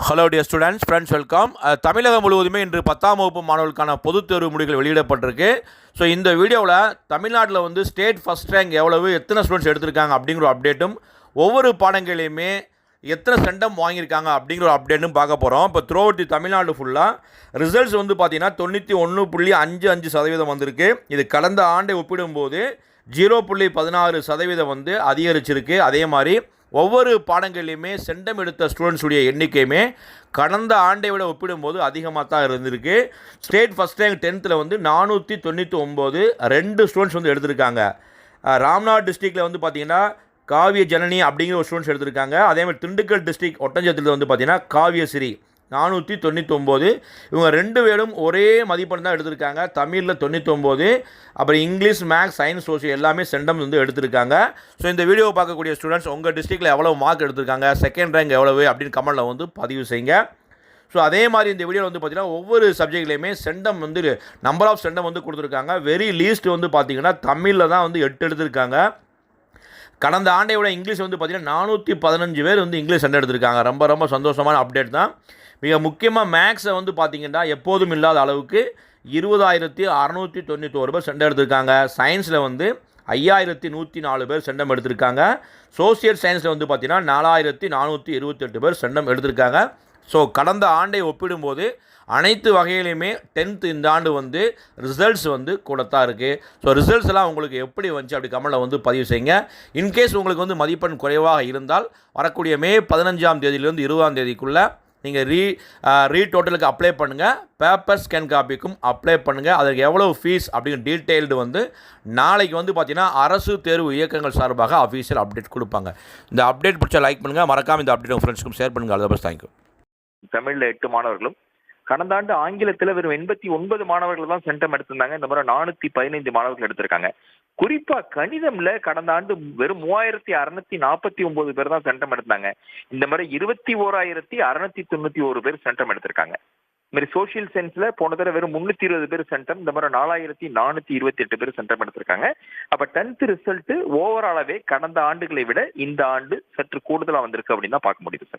Hello dear students, friends, welcome. தமிழகம் முழுவதுமே இன்று 10ஆம் வகுப்பு மாணவர்களுக்கான பொதுத் தேர்வு முடிவுகள் வெளியிடப்பட்டிருக்கு. ஸோ இந்த வீடியோவில் தமிழ்நாட்டில் வந்து ஸ்டேட் ஃபஸ்ட் ரேங்க் எவ்வளவு, எத்தனை ஸ்டூடெண்ட்ஸ் எடுத்திருக்காங்க அப்படிங்கிற அப்டேட்டும், ஒவ்வொரு பாடங்களையுமே எத்தனை சென்டம் வாங்கியிருக்காங்க அப்படிங்கிற அப்டேட்டும் பார்க்க போகிறோம். இப்போ த்ரூ அவுட் தமிழ்நாடு ஃபுல்லாக ரிசல்ட்ஸ் வந்து பார்த்தீங்கன்னா 91.55% வந்திருக்கு. இது கடந்த ஆண்டை ஒப்பிடும்போது 0.16% வந்து அதிகரிச்சிருக்கு. அதே மாதிரி ஒவ்வொரு பாடங்கள்லையுமே சென்டம் எடுத்த ஸ்டூடெண்ட்ஸுடைய எண்ணிக்கையுமே கடந்த ஆண்டை விட ஒப்பிடும்போது அதிகமாக தான் இருந்திருக்கு. ஸ்டேட் ஃபஸ்ட் ரேங்க் 10th வந்து 499 2 ஸ்டூடெண்ட்ஸ் வந்து எடுத்திருக்காங்க. ராம்நாத் டிஸ்ட்ரிக்டில் வந்து பார்த்திங்கன்னா காவிய ஜனனி அப்படிங்கிற ஒரு ஸ்டூடெண்ட்ஸ் எடுத்திருக்காங்க. அதேமாதிரி திண்டுக்கல் டிஸ்ட்ரிக்ட் ஒட்டஞ்சத்திரத்தில் வந்து பார்த்திங்கன்னா காவியஸ்ரீ 499. இவங்க 2 பேரும் ஒரே மதிப்பெண் தான் எடுத்திருக்காங்க. தமிழில் 99, அப்புறம் இங்கிலீஷ், மேக்ஸ், சயின்ஸ், சோசியல் எல்லாமே சென்டம் வந்து எடுத்திருக்காங்க. ஸோ இந்த வீடியோவை பார்க்கக்கூடிய ஸ்டூடெண்ட்ஸ் உங்கள் டிஸ்ட்ரிக்டில் எவ்வளோ மார்க் எடுத்திருக்காங்க, செகண்ட் ரேங்க் எவ்வளவு அப்படின்னு கமெண்ட்டில் வந்து பதிவு செய்யுங்க. ஸோ அதே மாதிரி இந்த வீடியோவில் வந்து பார்த்திங்கன்னா ஒவ்வொரு சப்ஜெக்ட்லேயுமே சென்டம் வந்து நம்பர் ஆஃப் சென்டம் வந்து கொடுத்துருக்காங்க. வெரி லீஸ்ட் வந்து பார்த்திங்கன்னா தமிழில் தான் வந்து 8 எடுத்திருக்காங்க. கடந்த ஆண்டை விட இங்கிலீஷ் வந்து பார்த்திங்கன்னா 415 பேர் வந்து இங்கிலீஷ் சென்டம் எடுத்திருக்காங்க. ரொம்ப ரொம்ப சந்தோஷமான அப்டேட் தான். மிக முக்கியமாக மேக்ஸை வந்து பார்த்திங்கன்னா எப்போதும் இல்லாத அளவுக்கு 20,691 பேர் சென்டம் எடுத்திருக்காங்க. சயின்ஸில் வந்து 5,104 பேர் சென்டம் எடுத்திருக்காங்க. சோசியல் சயின்ஸில் வந்து பார்த்திங்கன்னா 4,428 பேர் சென்டம் எடுத்திருக்காங்க. ஸோ கடந்த ஆண்டை ஒப்பிடும்போது அனைத்து வகையிலையுமே 10th இந்த ஆண்டு வந்து ரிசல்ட்ஸ் வந்து கூடத்தான் இருக்குது. ஸோ ரிசல்ட்ஸ் எல்லாம் உங்களுக்கு எப்படி வந்துச்சு அப்படி கமெண்ட்டில் வந்து பதிவு செய்யுங்க. இன்கேஸ் உங்களுக்கு வந்து மதிப்பெண் குறைவாக இருந்தால் வரக்கூடிய மே 15ஆம் தேதியிலிருந்து 20ஆம் தேதிக்குள்ளே நீங்கள் ரீடோட்டலுக்கு அப்ளை பண்ணுங்கள். பேப்பர் ஸ்கேன் காப்பிக்கும் அப்ளை பண்ணுங்கள். அதற்கு எவ்வளோ ஃபீஸ் அப்படிங்கிற டீட்டெயில்டு வந்து நாளைக்கு வந்து பார்த்திங்கன்னா அரசு தேர்வு இயக்கங்கள் சார்பாக அஃபீஷியல் அப்டேட் கொடுப்பாங்க. இந்த அப்டேட் பிடிச்சா லைக் பண்ணுங்கள், மறக்காமல் இந்த அப்டேட் உங்கள் ஃப்ரெண்ட்ஸ்க்கும் ஷேர் பண்ணுங்கள். All the best, thank you. தமிழ்ல 8 மாணவர்களும், கடந்த ஆண்டு ஆங்கிலத்தில் வெறும் 89 மாணவர்கள் தான் சென்டம் எடுத்திருந்தாங்க. இந்த முறை 415 மாணவர்கள் எடுத்திருக்காங்க. குறிப்பா கணிதம்ல கடந்த ஆண்டு வெறும் 3,649 பேர் தான் சென்டம் எடுத்தாங்க. இந்த முறை 21,691 பேர் சென்டம் எடுத்திருக்காங்க. இந்த மாதிரி சோசியல் சயின்ஸ்ல போன தடவை வெறும் 320 பேர் சென்டம், இந்த முறை 4,428 பேர் சென்டம் எடுத்திருக்காங்க. அப்ப 10th ரிசல்ட் ஓவராலாவே கடந்த ஆண்டுகளை விட இந்த ஆண்டு சற்று கூடுதலா வந்திருக்கு அப்படின்னு தான் பார்க்க முடியுது சார்.